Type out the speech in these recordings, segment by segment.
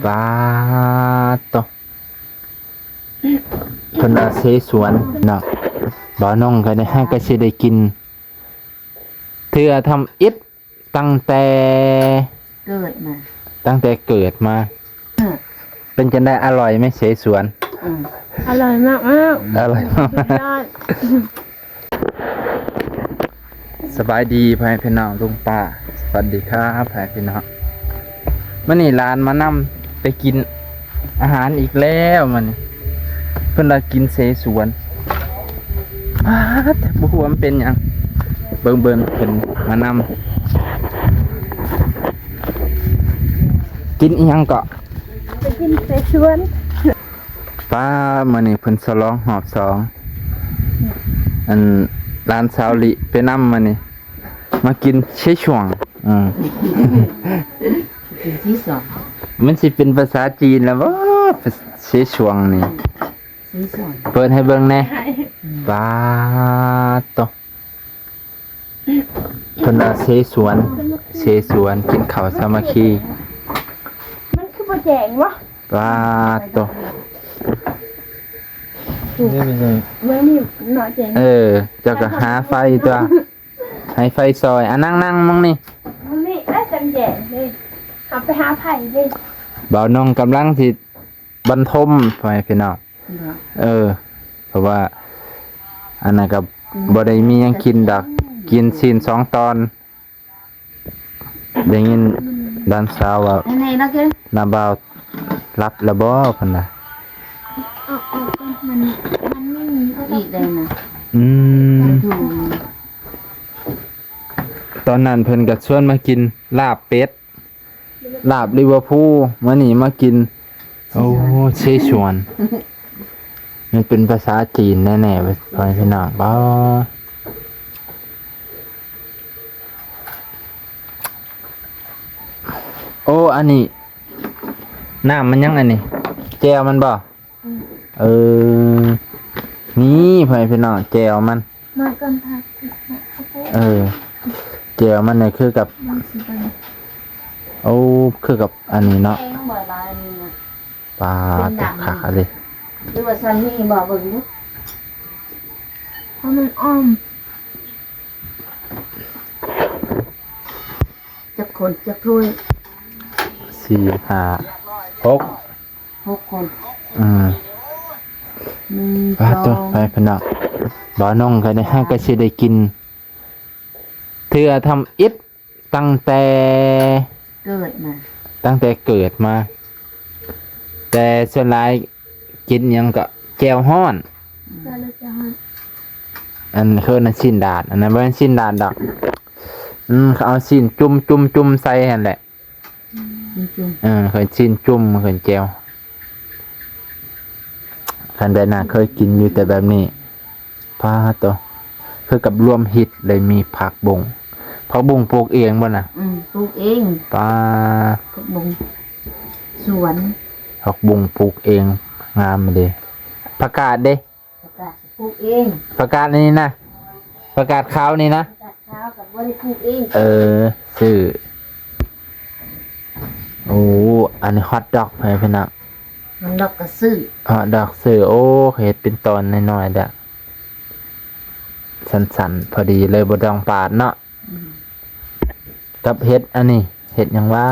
ปลาตกเพนว่าเสสวนเนาะบ่น้องก็ได้ให้ก็สิได้กินเทื่อทำอิฐตั้งแต่เกิดมาเกิดมาเป็นจังได้อร่อยไหมเสสวนอร่อยมากอร่อยมากสบายดีพ่อพี่น้องลุงป้าสวัสดีครับพ่อพี่น้องมื้อนี้ร้านมานำไปกินอาหารอีกแล้วมันเพิ่นว่ากินเสสวนแต่บ่ฮู้ว่ามันเป็นหยังเบิ่งเพิ่นมานำกินอีหยังก็ไปกินเสฉวนป้ามื้อนี้เพิ่นฉลองรอบ2อันร้านซาวลิไปนำมื้อนี้มากินเชชวงกินที่สองมันสิเป็นภาษาจีนแล้วบ่เชชวงนี่ที่สองเปิดให้เบิ่งแหน่ปาตเพิ่นว่าเสสวนกินข้าวสามัคคีมันคือบ่แจงวะปาตนี่เป็นไงเมื่อนี่หน่อยแจงเจ้าก็หาไฟตัวให้ไฟซอยนั่งมั่งนี่มันนี่ได้จังแจงเลยเอาไปหาไผ่เลยบ่าวน้องกำลังสิบรรทมไปพี่น้องเพราะว่าอันนั้นก็บ่ได้มีหยังกินดอกกินซีน2ตอนได้ยินด้านสาวว่าน้าบ่าวรับแล้วบ่เพิ่นน่ะมันไม่มีอีกได้นะตอนนั้นเพิ่นก็ชวนมากินลาบเป็ดลาบลิเวอร์พูลมื้อนี้มากินโอ้เชชวนมันเป็นภาษาจีนแน่ๆพี่น้องบ่โอ้อันนี้น้ำมันยังอันนี้แจวมันบ่นี่พี่น้องแจวมันมากันพักแจวมันเนี่ยคือกับคือกับอันนี้เนาะปลาตกขาเลยหรือว่าซันนี่บอกเบิ่งดูเพราะมันอ้อมจักคนจักถ้วย4 5 6คนปลาตัวพี่น้องบ่น้องก็ได้ให้ก็สิได้กินเทื่อทำอิฐตั้งแต่เกิดมาแต่ส่วนหลายกินหยังก็แจ่วฮ้อนอันคือนั่นชิ้นดาดอันนั้นบ่แม่นชิ้นดาดดอกเขาเอาชิ้นจุ่มใส่หั่นแหละเคยชิ้นจุ่มเคยแจ่วคันใดน่ะเคยกินอยู่แต่แบบนี้ปลาตัวคือกับรวมฮิตเลยมีผักบุ้งปลูกเองบ่น่ะปลูกเองปลาผักบุ้งสวนผักบุ้งปลูกเองงามเด้ผักกาดเด้ปลูกเองผักกาดนี่นะผักกาดขาวนี่นะขาวกับบ่ได้ปลูกเองซื้อโอ้อันนี้ฮอทดอกพี่น้องมันดอกกระซื้อดอกซื้อโอ้เห็ดเป็นตอนน้อยๆเด้อสันๆพอดีเลยบ่ต้องปาดเนาะกับเห็ดอันนี้เห็ดหยังว่า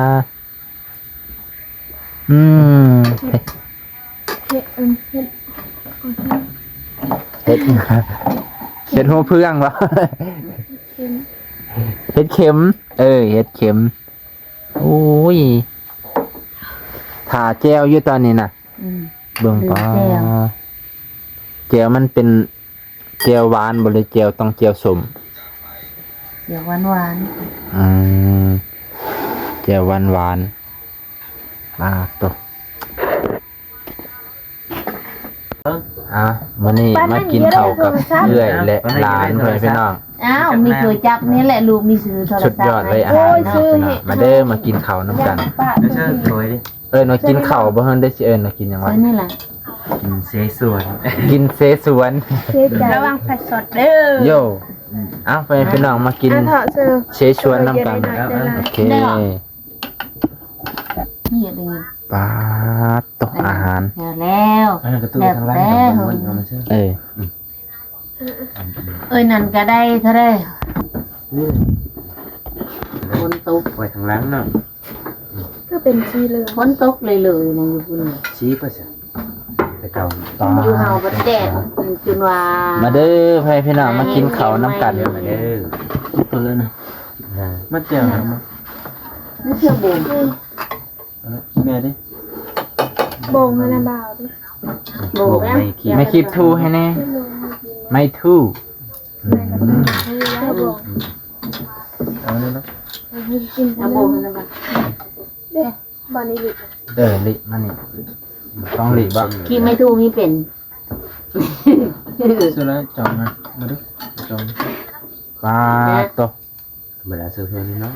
เห็ดหัวเพื่องวะเห็ดเข็มเห็ดเข็มโอ้ยถาแจ้วอยู่ตอนนี้น่ะเบิ่งป้าแจ้วมันเป็นแจ้วหวานบ่เลยแจ้วต้องแจ้วสมแจ้วหวานแจ้วหวานตกมื้อนี้มากินข้าวกับเอื้อยและหลานเพิ่นพี่น้องมีเคยจับนี่แหละลูกมีซื้อโทรศัพท์สุดยอดเลยอาหารเนาะมาเด้อมากินข้าวน้ำกันมากินข้าวบ่เฮิ่นได้สิมากินหยังวะนี่ล่ะกินเสสวนระวังผัดสดเด้อโยไปพี่น้องมากินเสสวนน้ำกันโอเคน นี่อะไรเงี้ย ปลาตกอาหาร เดี๋ยวแล้ว อันนั้นก็ตู้ทางล่างกับมันเอามาเชื่อ เออ เอ้ยนั่นก็ได้เท่าไรฝนตก ไว้ทางล่างเนาะ ก็เป็นชีเหลือง ฝนตกเลยนะอยู่คุณ ชี้ก็จะแต่เก่า ปลา อยู่เฮาบ่แดดจนว่า มาเด้อพี่น้องมากินข้าวน้ำกัน เดี๋ยวมาเด้อ เพิ่นนะ มาเจียวนะมา นี่เชื่อบ่ง แม่ดิ โบงให้นาบ่าวดิ บ่งนะ ไม่คลิปทูให้แน่ไม่ทู ให้ได้โบง เอาเลยเนาะ ให้กิน เอาบ่งนะบ่ เด้บอนี่ลิ ลิมานี่ต้องลิบ่ ขี้ไม่ถูกมีเป็น ซื้อแล้วจองมาดิจอง ปลาตก ธรรมดาซื้อเพื่อนนี่เนาะ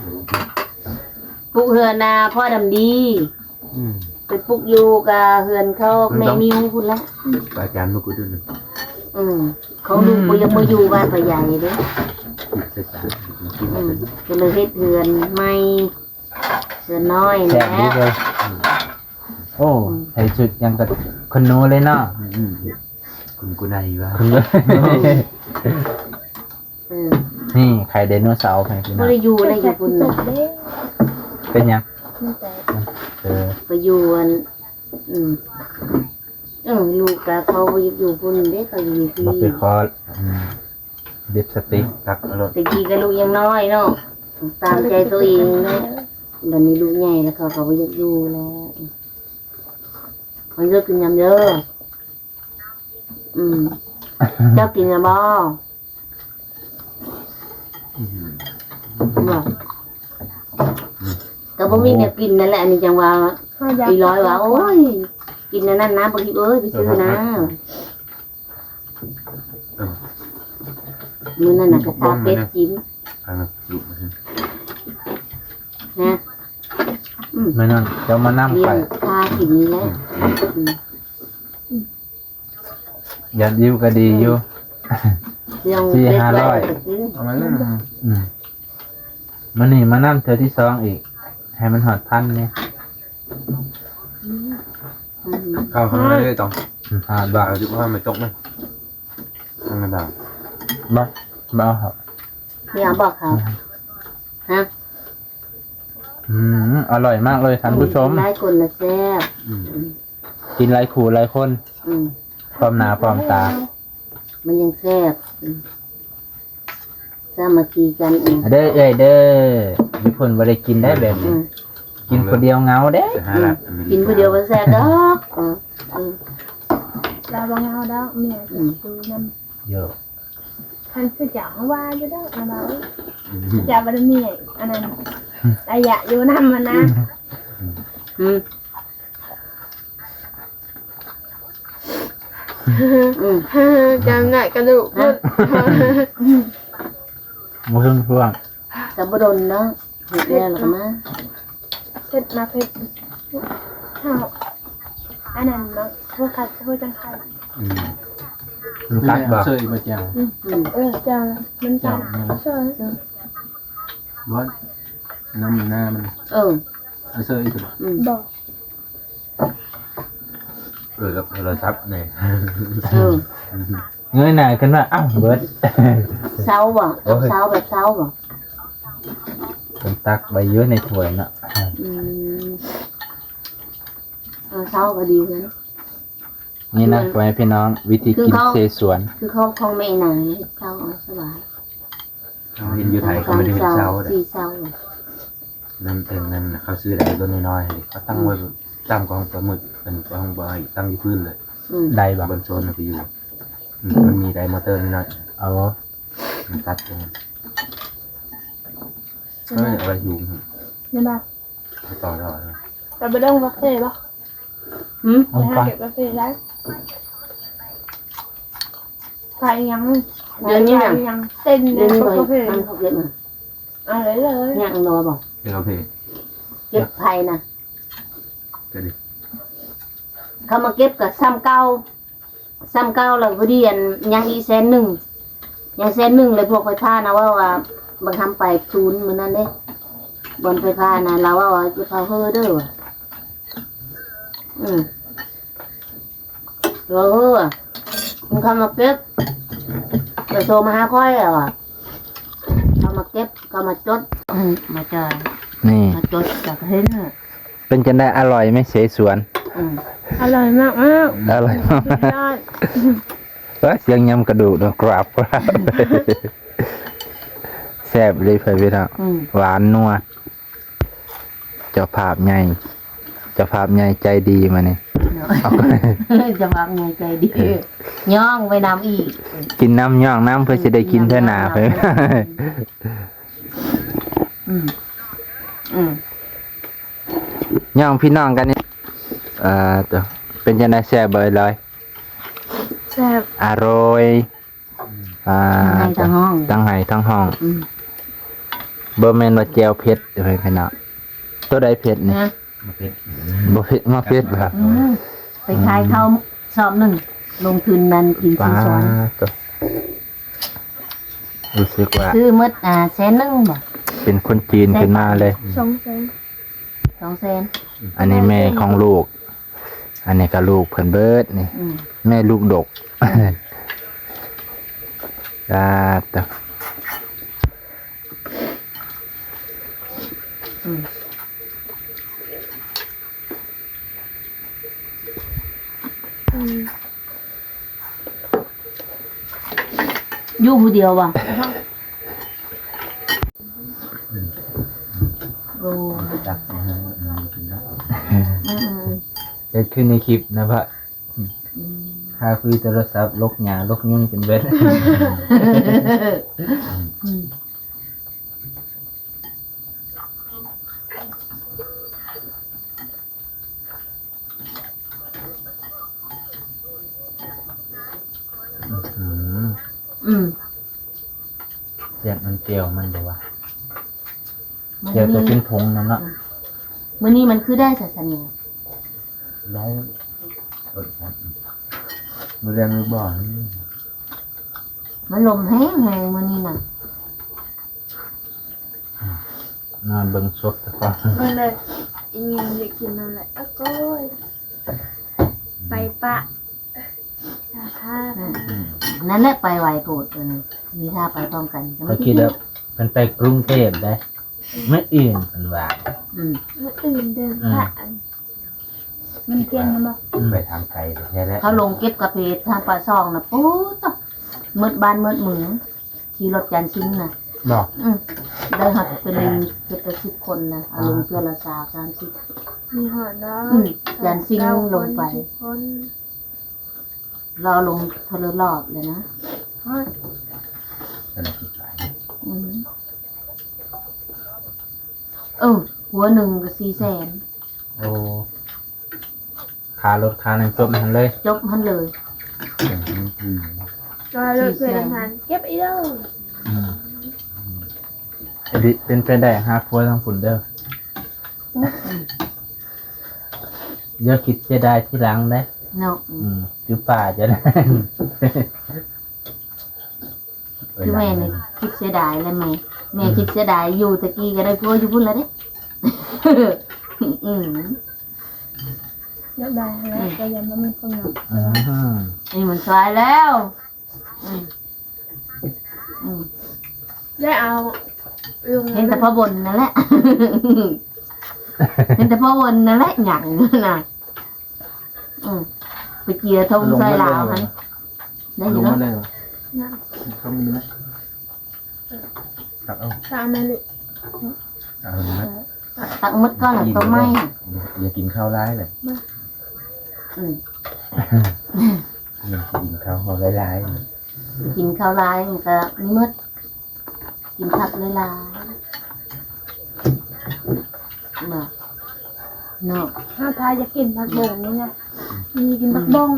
ปลูกเฮือนนาพ่อดำดีไปปลูกอยู่กับเฮือนเขาแม่มิวพุ่นละ ปลาจานมากูดูหนึ่ง เขาลูกบ่ยังบ่อยู่บ้านพ่อใหญ่เด้อ ใส่จานมากิน ก็เลยเฮ็ดเฮือนใหม่เฮือนน้อย แซ่ แล้ บดี ว เลยโอ้ใส่ชุดยังกับคนโน้เลยเนาะ คุณกูนายว่า คุณ นี่ไข่ไดโนเสาร์ไข่พี่ บ่ น้อง ได้อยู่เลยอยู่พุ่น จ น่ะ บเด้ เป็นยัง มันแต่ เออ ไปอยู่อันลูกกับเขาบ่อยู่พุ่นเด้เขาอยู่ที่ บอกไปคอดิปสติก ตักอร่อย แต่กี้ก็ลูกยังน้อยเนาะตามใจตัวเองเลยบัดนี้ลูกใหญ่แล้วเขาก็บ่อยากอยู่แล้วมันเลิกกินยำเด้อเจ้ากินยำบ่บอกก็บ่มีแนวกินนั่นแหละอันนี้จังว่า ข้าวยั อีร้อยว่าโอ้ยกินนั่นนะบางทีเอ้ยไปซื้อนะมื้อนั้นน่ะก็ตาเป็ดกิน ทางลูกมา นะ ไม่นั่นเดี๋ยวมานั่ง เลี้ย ไป งพากินนี่แหละ อย่าดิ้วก็ดีอยู่ เลี้ยงเป็ดไว้ก็กิน เอามาเลย มันนี่มานั่งเธอที่สองอีก ให้มันหอดพันเนี่ย ข้าวข้างในเลยต้อง หอดบ่า เอาจุว่าไม่ตกไหมข้างในดาว บ่บ่เอาเหรอ เนี่ยบอกเขาฮะ อร่อยมากเลยท่านผู้ชม หลายคนละแซ่บ กินหลายขู่หลายคน อืม พร้อมหน้าพร้อมตา มันยังแซ่บสามัคคีกันอีก เด้อเอ้ยเด้อญี่ปุ่นบ่ได้กินได้แบบนี้ กินคนเดียวเหงาเด้ จะหาหลัก กินผู้เดียวก็แซ่บดอก ดาวบางเอาดาวเมียดูน้ เยอะ ำท่านคือจ่าว่าอยู่ดอกนาบ่าวจ่าบ่ได้เมียอันนั้นแต่อยากอยู่น้ำมันนะ จำได้กระดูก มาครึ่งช่วง กับบดนเนาะเห็ดแล้วหรอกนะ เพชรมาเพชรข้าวอันนั้นเนาะโทษคัดโทษจังคัด มันกัดบ่ เซยมาเจียว จ้ามันจ้าใช่ บอสน้ำหน้ามัน Ừ. เซยอีก บอก กับโทรศัพท์เนี่ย Ừ. เงยหน้าขึ้นมาอ้าวเบิด Sáuบ่เอาเช้าแบบเช้าบ่ เป็นตักใบเยอะในถ้วยเนาะ เอาเช้าก็ดีนะ นี่นะไว้พี่น้องวิธีกินเสสวน คือเขาของแม่นางเช้าเอาสบาย เห็นอยู่ไทยเขาไม่ได้เห็นเช้าเลย สี่เช้า นั่นเองนั่นเขาซื้ออะไรตัวน้อยๆเขาตั้งไว้ตั้งกองปลาหมึกเป็นกองบอยตั้งที่พื้นเลย ได้บ่ บนโซนไปอยู่มันมีไดมอเตอร์นิดหน่อย เอา มันตัดตรงเฮ้ยอะไรอยู่ นี่บ้า ไปต่อได้ แต่ไปต้องกาแฟป่ะ เอา ไป ไป หาเก็บกาแฟได้ไปยังยังเต้น เล่น เลย เลย กาแฟ มันเขาเก็บมา อะไรเลย ย่างนอบ่ เดี๋ยวเราเพล เก็บไผ่นะ ก็ดิ เขามาเก็บกับซ้ำเก้าแล้วพอดีอันยังอี100,000ยัง100,000เลยพวกไฟฟ้านะว่าบางคำไปศูนย์เหมือนนั้นเด้บนไฟฟ้านะเราว่าจะพาเฮอเด้อ เออมึงเข้ามาเก็บเดี๋ยวโทรมาหาค่อยอ่ะเข้ามาเก็บเข้ามาจดมาจ่าย นี่ มาจดจากเห็น เป็นจังได้อร่อยไหมเสสวน อร่อยมากมาก อร่อยมาก ยอด ว่าเสียงยำกระดูกเนาะกราบแซ่บเลยเพื่อนพี่น้องหวานนัวเจ้าภาพใหญ่ใจดีมาเนี่ย จะวางไงใจดีย่องไปนำอีก กินน้ำย่องน้ำเพื่อจะได้กินเท่าหนาเพื่อย่องพี่น้องกันนี่ตัวเป็นจังไดแซ่บเบยเลย แซ่บ อร่อยทั้งห้อง ทั้งไห้ทั้งห้องเบอร์แมนว่าแจวเผ็ดเดี๋ยวไปเนาะตัวใดเผ็ดนี่ นะ มาเป็น บ่เผ็ดมาเผ็ดบ่ครับ ไปขายข้าวสอบหนึ่งลงทุนมันกิน ป้า ซีซ้อน ตัวรู้สึกว่า ซื้อมืดแสนนึงบ่ เป็นคนจีนขึ้นมาเลย 200,000 200,000 อันนี้แม่ของลูก อันนี้ก็ลูกเพิ่นเบิดนี่ แม่ลูกดกตัว อยู่ผู้เดียวบ่โอ้ จักนะฮะกินแล้ว เกิดขึ้นในคลิปนะพะค่าคุยโทรศัพท์ลกหยาลกยุ่งเป็นเบ็ด เจียบมันเจียวมันเดี๋ยววะเจียวตัวเป็นผงนั่นเนาะ มื้อนี้มันคือได้ศาสนา ได้เปิดครับมือเรียนมือบ่อน มันลมแห้งมื้อนี้น่ะ นอนเบิ่งสดแต่ก่อน มันเลยอีอยากกินนั่นแหละโก้ยไปปะท่า นั่นแหละไปไวโปรดมีท่าไปพร้อมกัน เขาคิดว่ามันไปกรุงเทพได้ไม่อื่นเป็นว่า เมื่ออื่นเดินผ่านมันเที่ยงนะบ่ ไปทางไกลแค่แล้ว เขาลงเก็บกระเพดทางปลาซองน่ะปุ๊บมืดบ้านมืดเมืองขี่รถจันซิงน่ะ บอก ได้หักเป็นเกือบ10 คนนะเอาลงเพื่อละ30 มีหอน้อง ยันซิ่งลงไป คน รอลงทะเลรอบเลยนะ ฮอด สนับสนุน หัวหนึ่งก็400,000 โอ้ขารถคาหนึ่งจบมันเลย จบมันเลย ก็รถเพื่อนทานเก็บอีเด้อ เป็นไปได้ฮาคัวทั้งฝุ่นเด้อเดี๋ยวคิดจะได้ที่หลังได้ เนาะ คือป่าจะได้ คือแม่เนี่ยคิดเสียดายเลยแม่คิดเสียดายอยู่ตะกี้ก็ได้พัวอยู่พุ่นแล้วเด้ อยากได้แล้วแต่ยังไม่มีคนหนัก นี่มันสวยแล้วได้เอาลุง เห็นแต่พ่อบนนั่นแหละ เห็นแต่พ่อบนนั่นแหละหยั่งน่ะไปเกียร์ทงใส่ลาวมันได้อยู่เนาะ นะ เขามีไหมตักเอา ตามมาเลย เอาไหม ตักมดก้อนหรือตัวไม้ อย่ากินข้าวร้ายเลย อืม อย่ากินข้าวเขาร้าย กินข้าวลายมันก็นี่มดกินผักเลยลายเนาะเนาะ ถ้าพาจะกินผักบงนี่ไงมีกินผักบ้ง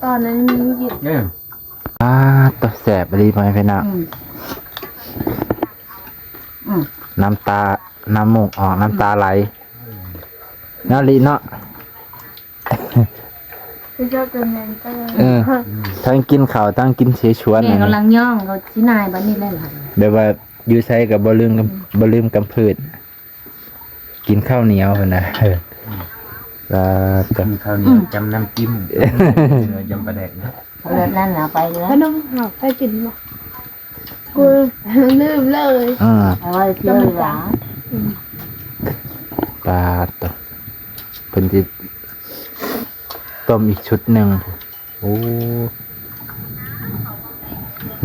ตอนนั้นมีกิน เนี่ย ตัวแสบดีไหมพี่น้องน้ำตา น้ำมูกออกน้ำตาไหลเนาะลีเนาะ คือชอบกินนั้นก็ ทั้งกินข้าวทั้งกินเสฉวน แม่กำลังย่องเขาชินายบ้านนี้เลยหล่ะ เดี๋ยวว่าอยู่ใช้กับบลืมกำพืชกินข้าวเหนียวนะ จะ มีข้าวเหนียวจำน้ำจิ้มเนื้อจำปลาแดกนะ เลิศนั่นน่ะไปเลย ขนมหอกไปกินบ่กูลืมเลย เอาไว้เที่ยวเลยหรอ ปลาตัวเป็นที่ต้มอีกชุดหนึ่งโอ้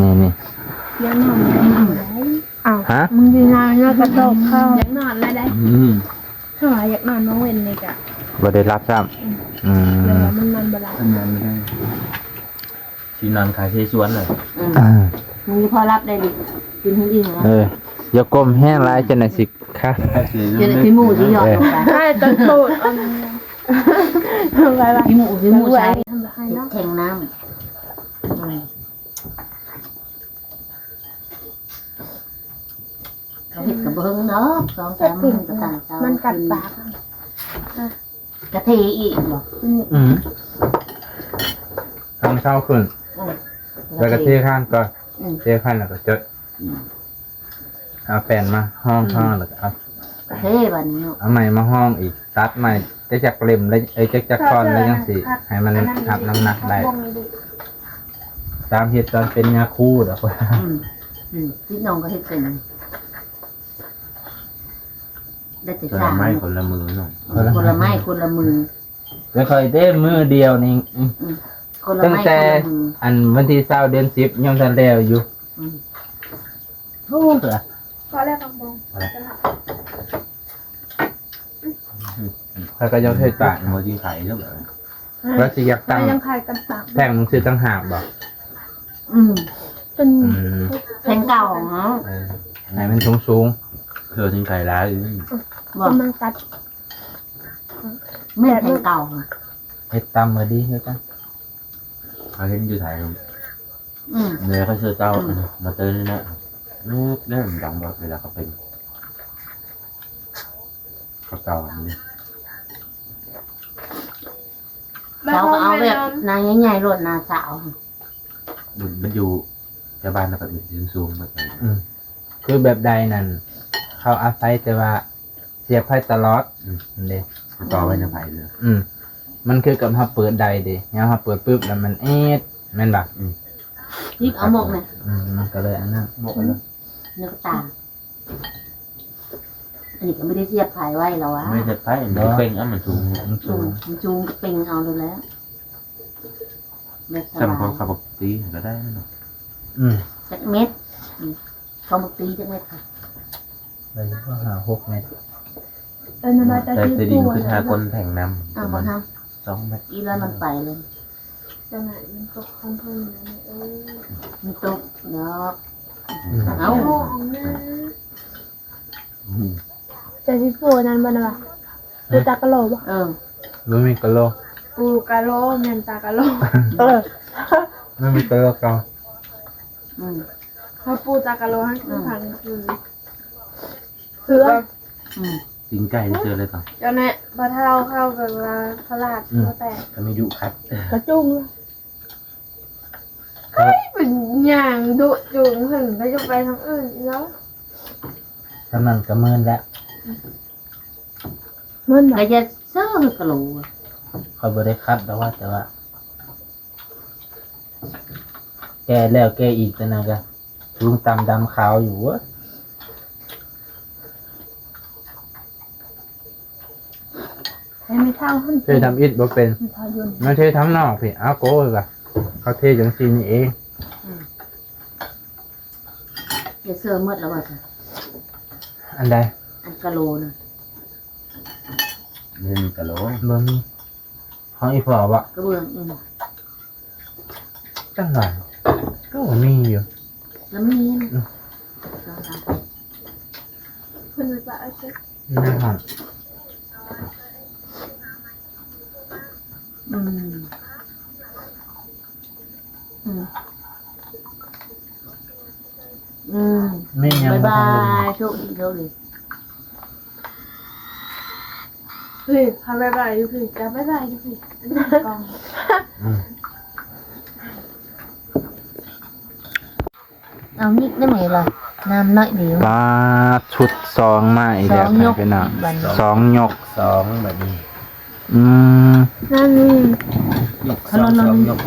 นี่ ยังนอนอ้าว ฮะ มึงดีนอนแล้วกระโดดเข้าอยากนอนแล้วได้ถ้าว่าอยากนอนน้องเว้นเลยกะ บ่ได้รับซ้ำ เดี๋ยวมันนอนบ่หลับ อันนั้นไม่ได้ที่นอนคาเฟ่สวนเลย มึงพอรับได้ดิกินทั้งอิ่มแล้ว อย่าก้มแห้งร้ายจนน่ะสิค่ะ เจอขี้หมูที่หยอดลงไป ใช่ตะโกนอันนี้ทำไรวะ ขี้หมูใช้ ทำไรเนาะ แข่งน้ำเขาเห็ดกับเบิ้งเนาะสองสามมื้อก็ต่างเช้า มันกัดปาก กะเทอีกหรอ ทำเช้าขึ้นแล้วก็เทข้างก่อนเทข้างแล้วก็จดเอาแผ่นมาห้องแล้วก็เอา กะเทบัดนี้เนาะ เอาใหม่มาห้องอีกตัดใหม่จะจักเล่มแล้วจักคอนแล้วจังสิให้มันหับน้ำหนักได้ตามเฮ็ดตอนเป็นยาคูดอกว่า ที่น้องก็เฮ็ดเป็นได้แต่ คน สา ละ ม ไม้คนละมือเนาะ คนละไม้คนละมือ แล้วค่อยเด้มือเดียวนี่ คนละ ตั้ง ไม้ค แต่ นละมือ อันวันที่20เดือน10ยังทันแล้วอยู่โอ้เหรอ ก็แล้วบางบง เขาก็ยังเคย ปา ตาก กมือที่ไข่แล้วแบบ แล้วสิอยาก ตั้ ตั้ ง ง ยังคายกันปาก แท่งมันคือตั้งหากบ่ จน แทงเก่าเนาะ ไหนมันสูง เธอที่ไข่ร้ายอยู่ บอก กำลังตัด แม่แทงเก่า ๆเฮ็ดตามมือดีเฮ็ดจัง เขาเห็นอยู่ไทย อืม เนื้อเขาเชื่อเจ้ามาเตือนนี่นะเรื่องดังแบบเวลาเขาเป็นเขาเก่าอันนี้ เสาก็เอาแบบนางใหญ่ๆรถนาสาว มันอยู่ชาวบ้านนะแบบเป็นสูงแบบนี้ คือแบบใดนั่นเขาอาศัยแต่ว่าเสียบไฟตลอดนั่นเด้ เขาต่อไว้ในไผ่เลย มันคือกับเขาเปิดใดเด้เนี่ยเขาเปิดปุ๊บแล้วมันแม่นบ่ ยิกเอาหมกเนี่ย มันก็เลยอันนั้น หมดแล้ว เนื้อตาอันนี้ก็ไม่ได้เสียบขายไว้หรอวะ ไม่จะไผ่เนาะเป็นอ่ะมันสูง มันสูง มันจูงก็เป็นเอาเลยแล้วแบบส จำ บา เขา ย ขับตีก็ได้เนาะ จักเม็ดเขามาตีจักเม็ดค่ะ เลยก็หา6 เมตร เราจะ แต่ ยืด จะดิ ตั น ว ขึ้นหาคนแข่งน อ้าว ำ บอ มั ก น ฮะ 2 เมตร อีแล้วมันไปเลย จังไหนมันก็คอนโทรลนะ มันตกเนาะ เอาจะยืดตัวนั้นบ้างนะปูตากะโหลบ่ ไม่มีกะโหลก ปูกะโหลเงินตากะโหล ไม่มีกะโหลกเอา เขาปูตากะโหลให้คือพันคือ ตีนไก่เจอเลยต่อ เจ้าเนี่ยพอเท่าเข้ากับพลาดก็แต่ ก็ไม่ดุคัด กระจุงเป็นอย่างดุจุงถึงก็จะไปทางอื่นแล้ว ถ้ามันก็เมินแล้ว มันแบ ก็ บ จะเสื้อกระโหลก เขาบ่ได้คัดแต่ว่า แกแล้วแกอีกแต่นะก็ลุงตำดำขาวอยู่วะ ไม่เท่าขึ้น เคยทำอิฐบ่เป็น ทายน ไม่เคยทำนอกพี่อ้าวโก้เลยว่ะเขาเทจังซีนี่เอง จะเสื้อมืดแล้วว่ะ อันใด อันกระโหลนะ เล่นกะโหล บ่มีของอีพ่อบ่ กระเบื้อง จังหวะก็บ่มีอยู่ แล้วมี คุณจะเอาเช็ด ในห้อง ไม่ยัง บาย บ่ บา ทัน ยโชคดีโชคดี คือทำแบบไรอยู่คือจะไม่ได้อยู่คือกอง เอานิกได้ไหมล่ะน้ำน้อยเดียว ปลาชุด2มาอีกแล้ว 2 ยก ไปน่ะ บัดนี้ 2 ยก 2แบบนี้ อืม นั่นนี่ ยกสองสองยก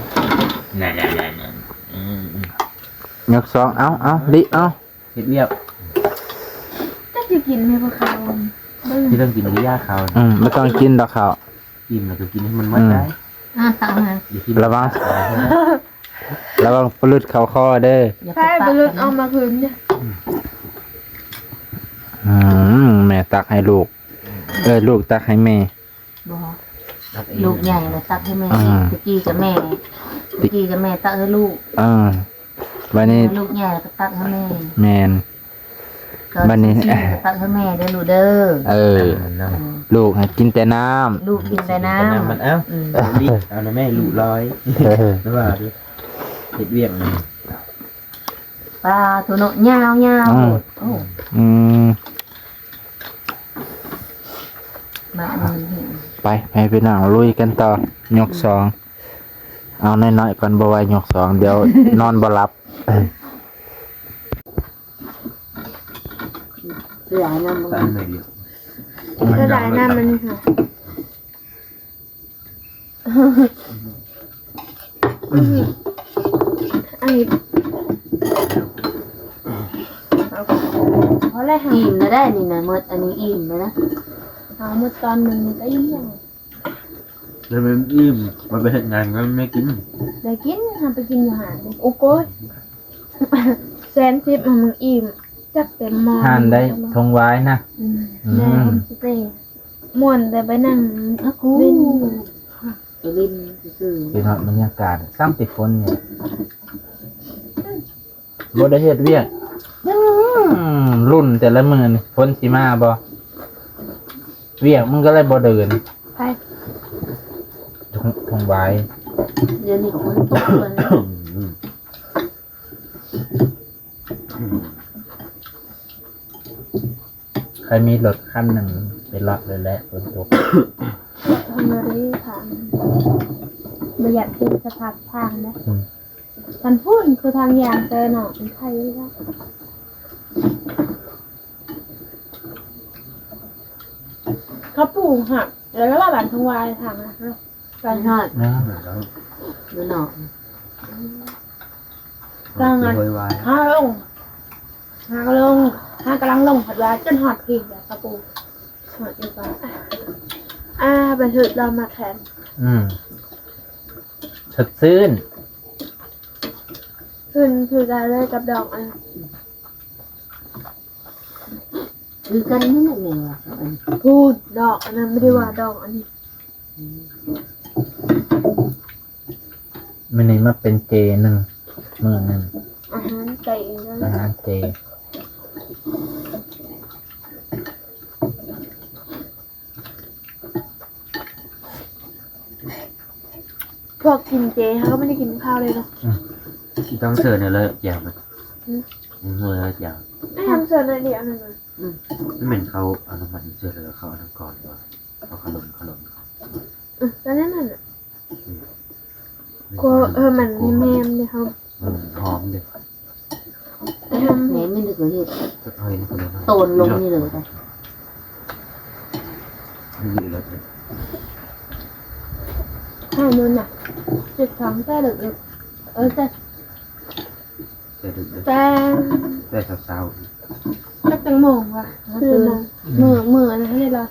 นั่นยกสองเอาลิเอา เฮ็ดเรียบ จะจะกินไหมพวกเขาเบิ่ง ที่ต้องกินริยาเขา ไม่ต้องกินดอกข้าว อิ่มแล้วก็กินให้มันหมดได้ ตามมา อย่ากิน ระวังระวังปลุดเข้าคอเด้อ อย่าไป ใช่ไป ปะ ลุดเอามาคืนเนี่ย แม่ตักให้ลูกลูกตักให้แม่ บ่ ตักเอง ลูกใหญ่เลยตักให้แม่ อ่า ตะกี้กับแม่ตะกี้กับแม่ตักให้ลูก วันนี้ ลูกใหญ่ก็ตักให้แม่ แมน ก็ บัดนี้ สิก็ตักให้แม่เด้อลูกเด้อ นั่ง ลูกให้กินแต่น้ ลูกกินแต่น้ น้ำมันเอ้า ำอืม ดิเอานะแม่ลูกร้อย ำ แล้วว่าดิเฮ็ดเวียกนี่ ปลาตัวโนยาวๆโอ้ อืม มานี่ ไปพี่น้องลุยกันต่อยกสองเอาน้อยๆก่อนบ่ไหวยกสองเดี๋ยวนอนบ่หลับ หลายน้ำมึง ตามหน่อยเดียว ก็ได้น้ำมันค่ะอันนี้เพราะอะไรหา อิ่มแล้วได้นี่นะหมดอันนี้อิ่มแล้วนะ หาหมดตอนหนึ่งก็ยิ่งยัง แล้วมันอิ่มมันไปเฮ็ดงานก็ไม่กิน ได้กินทำไปกินอยู่หาดโอ้โก้ยแสนสิบมันอิ่มจับเต็มหม้อ ทานได้ทงไว้นะ แม่สเตย์ม่วนแต่ไปนั่ง อะกู เล่น ไปเล่นซื่อ เป็นบรรยากาศสร้างติดคนเนี่ยบ่ได้เฮ็ดเวียกรุ่นแต่ละมื้อนี่พ้นสิมาบ่เวียกมันก็เลยบ่เดิน ไป ทงไว้ ๆเดี๋ยวนี้ก็คนตกเลยนะ ใครมีรถคันหนึ่งไปรับเลยแหละฝนตก ทำอะไรทางประหยัดคือสภาพทางนะมันพูดคือทางยางแต่หนอเป็นใครแล้วเขาปลูกหักแล้วก็บ้านทงวายทางนะ ไปทอด นะ ดูหนอก ตั้งงาน โวยวาย ห้าลงห้ากำลังลงผัดว่าจนหอดพีกแบบกระปูหอดดีกว่าไปถึงเรามาแทน สดชื่น คือได้เลยกับดอกอัน คือกันนี่แหละแม่ว่ะอัน พูดดอกอันนั้นไม่ได้ว่าดอกอันนี้ มันนี้มาเป็นเจหนึ่งมื้อหนึ่ง อาหารไก่นั่น อาหารเจ พวกกินเจเขาก็ไม่ได้กินข้าวเลยเนาะ ที่ต้องเสิร์ฟเนี่ยเลยอย่างมันเลยอย่าง ไม่ทำเสิร์ฟเลยเดียวนั่นเลย ไม่เหมือนเขาเอาน้ำมันเสิร์ฟเลยเขาเอาน้ำก่อนว่าเขาขลุ่น แล้วนั่นน่ะก็มันมีแมมเลยครับ หอมเด็ด แม่ไม่นึกเลยเฮ็ด เฮ้ยนี่คนละ โตนลงนี่เลยไป นี่เลย ข้าวนุ่นน่ะจุดท้องแต่ดึกแต่ แต่ดึก แต่ แต่เช้า ตักตังโมงว่ะคือมืออะไรให้เลยล่ะ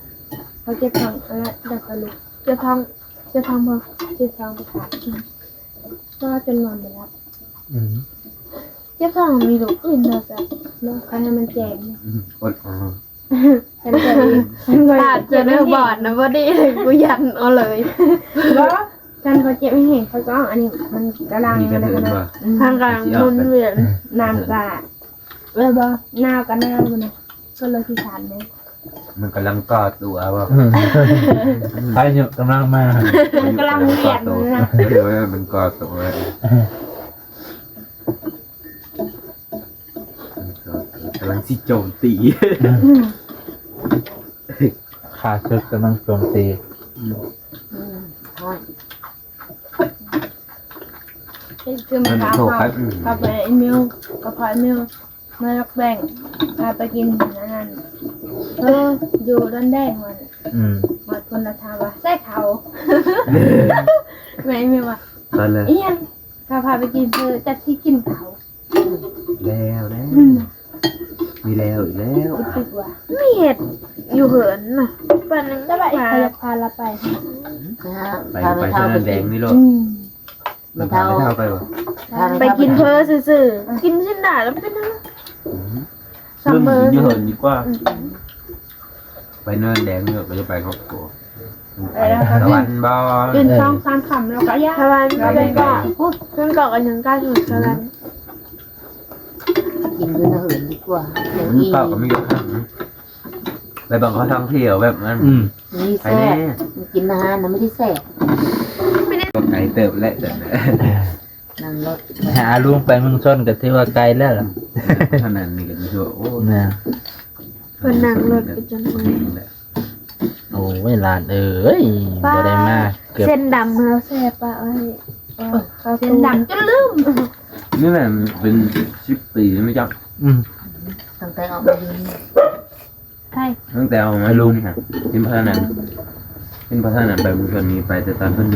เขาเจ็บท้องอะไรดักกระลุกเจ็บท้องพอเจ็บท้องไปขาดก็จนนอนไปแล้วเจ็บท้องมีลูกอื่นเราจะแล้วใครให้มันแจง อด ฉันจะอาจจะเลือกบอดนะว่าดีเลยกูยันเอาเลยว่าการเขาเจ็บไม่เห็นเขาก็อันนี้มันกำลัง มีกัน นะ เดิน คะ ว่า ทางกำลังมุนเวียนน้ำกะเลยบ่หนาวกับหนาวมันก็เลยที่ฐานเลย มันกำลังก่อตัวว่า พายุกำลังมา มันกำลังเวียนนะ เดี๋ยวมันก่อตัวกำลังสิโจมตี ขาศึกกำลังโจมตี ทอด คือมันกาไปไอมิวกับพอยมิวมาลักแบ่งไปกินนั่นอยู่ด้านแดงมัน หมดคนละทาว่าใส่เขาไม่ว่า ตอนเลย เอียนถ้าพาไปกินเธอจะที่กินเขา แล้วมีแล้วอีกแล้ว ติดว่าไม่เห็ดอยู่เหินน่ะปันนึงก็ไปพาเราไป นะฮะ ไป พา ไป ไป เท่า เท่า นั้นแดงนี่โลด ไม่เท่า ไม่เท่าไปบ่ ไปกินเพอซื่อๆกินเส้นหนาแล้วเป็นอะไรซัมเมอร์ เยอะดีกว่า ไปเนินแดงเนี่ยก็จะไปครอบครัวตะวันบอล กินช่อง3 คำแล้วก็ย่างตะวันเป็นเกาะเพื่อนเกาะกันยังกล้าอยู่ตะวัน กินด้วยนะเหินดีกว่าอย่าง นี่ นี้ เปล่าก็ไม่เยอะไปบังเขาท่องเที่ยวแบบนั้น นี่ ไป แซ่ แน่ บมันกินอาหารนะไม่ได้แซ่บ ก็ไก่เติบและแต่ นั่งรถ หาลุงไปเมืองชนก็ถือว่าไกลแล้วล่ะ เท่านั้นนี่ก็มีโอ้ นะ มันนั่งรถไปจนถึง โอ้ยหลานเอ้ยบ่ได้มาเกือบ เส้นดำเขาแซ่บปะเอ้ยเส้นดำจนลืม นี่แหละเป็น10 ปีไม่จับ ตั้งแต่ออกมาดี ใช่ ตั้งแต่เอามาลุงค่ะเป็นพระนันเป็นพระนันไปบุญชนนี้ไปแต่ตอนเพิ่น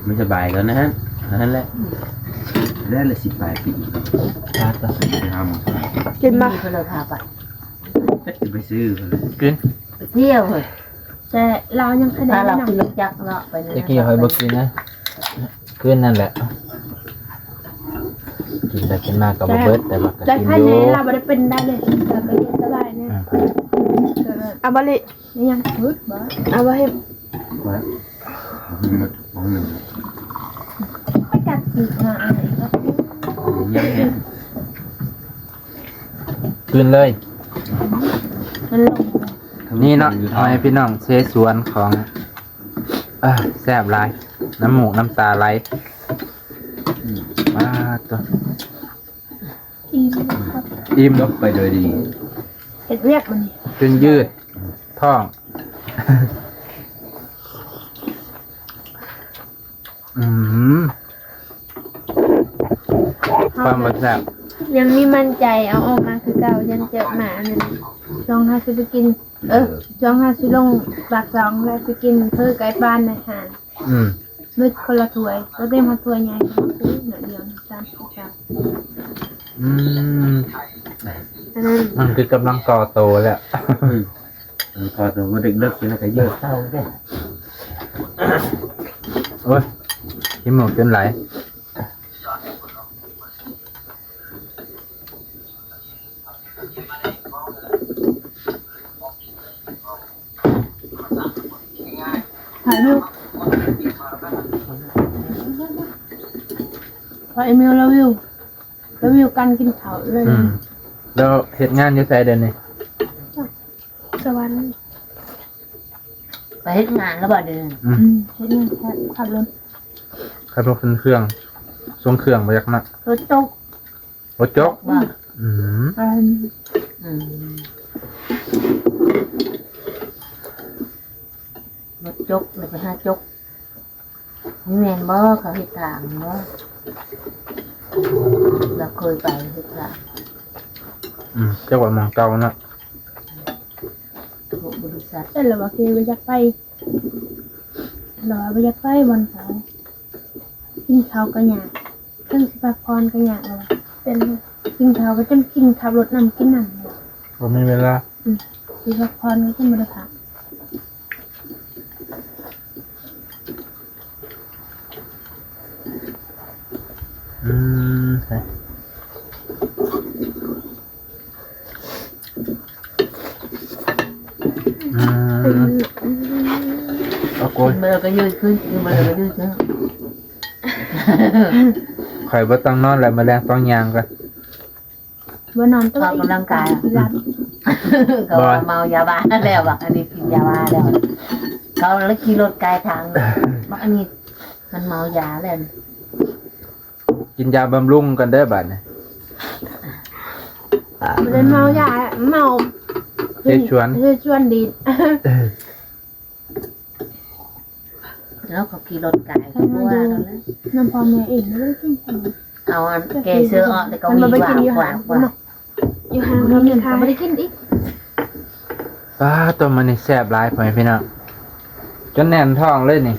ไม่สบายแล้วนะฮะนั่นแหละได้ละ18 ปี ครับต่อ ไปท กินมา ที่เขาเลยพาไป ำจะไปซื้อเลย กิน ไปเที่ยวเลย แต่เรายังคะแน ถ้าน เรา ไม่ ขึ้น นำ รถจักรเนาะไปนั่น ตะกี้หอยบ่กินนะคืนนั่นแหละกินแต่กินมากก็บ่เบิดแต่ว่าก็ แต่ กิน ภาย อ ใน ยู่ เราไม่ได้เป็นได้เลยแต่ไปเย็นสบายเนี่ยอาบาลินี่ยังฮึดบ้าอาบาลิ ไว้ของหนึ่ง ไม่กัดสีมาอะไรก็ ยังเนี่ย คืนเลย มันลง นี่เนาะเอาให้พี่น้องเสสวนของแซ่บหลายน้ำหมูกน้ำตาไหลมาตัว อีม อิ่ม ยกไปโดยดี เห็ดเรียกมันนี่ จนยืดท้องความบ่แซ่บ ยังมีมั่นใจเอาออกมาคือเก่ายังเจอหมาเนี่ยลองหาซื้อไปกินลองหาซื้อลงปากซองแล้วไปกินเพื่อไก่บ้านในหาดมืดคนละถ้วยแล้วได้มาถ้วยใหญ่ซื้อหน่อยเดียว30 บาทอันนั้น มันคือกำลังก่อโตแล้ว พอตัวมันเด็กๆนี่ก็เยอะเท่าได้ โอ้ยกินหมกจนไหล ถ่ายวิวถ่ายวิวแล้ววิวกันกินเขาเลย แล้วเหตุงานอยู่ไสเดือนนี้ สวรรค์ ไปเฮ็ดงานแล้วบ่เดิน เห็นไหมขับรถ ขับรถขึ้นเครื่องทรงเครื่องมาจากนัก รถตก รถจก ว่า อืม อืมรถจกเลยไปหาจกนี่แม่นบ่เขาเฮ็ดทางบ่เราเคยไปเฮ็ดทาง เจ้าว่ามองเก่าเนาะ พวกบริษัท แต่เราบอกเคยไปอยากไปเราไปอยากไปบนเขากินเขาก็อยากเครื่องสิบพรก็อยากเราเป็นกินเขาก็จนกินขับรถนำกินนั่น ผมมีเวลา สิบพรก็จะมาได้พัก ใช่เอาโกย เมื่อก็ยืดขึ้นเมื่อก็ยืดขึ้น ข่อยบ่ต้องนอนแล้วแมลงต้องยางกัน ว่านอนต้อง ออกกำลังกาย รัด เขาเมายาบ้าแล้วอ่ะอันนี้กินยาบ้าแล้วเขาแล้วขี่รถไกลทางบอกอันนี้มันเมายาแล้ว กินยาบำรุงกันเด้อบัดนี้ มันเป็นเมาใหญ่เมาเชื่อชวนดี แล้วเขาขี่รถไกลเขาว่าแล้วนะ น้ำพอแม่เองไม่ได้กิน เอาอันแกเสื้อออกแต่ก็มีว่าว่า อยู่ห่างเราเนี่ยค่ะไม่ได้กินอีก ตัวมันนี่แซ่บหลายพ่อแม่พี่น้อง จนแน่นท้องเลยนี่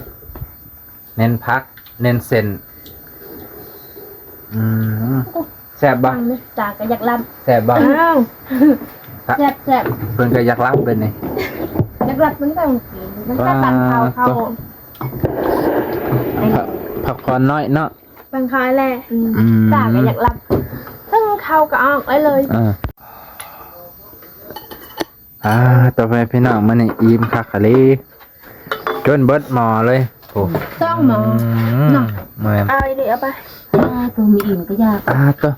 เน้นพัก เน้นเส้นแซ่บบ่ ฟังเลยตาก็อยากรับ แซ่บบ่ อ้าวแซ่บแซ่บ เพิ่นก็อยากรับเป็นนี่ อยากรับมันก็กินมันก็ตันเขา พักผ่อนน้อยเนาะ เป็นคล้ายแหละ อืม ตาก็อยากรับซึ่งเขาก็ออกไว้เลย ต่อไปพี่น้องมื้อนี้อิ่มคักคะลีจนเบิดหม้อเลยโอ้ ต้องหมอ เหมือน เอาไอ้นี่เอาไป ตัวมีอิ่มก็ยาก ตัว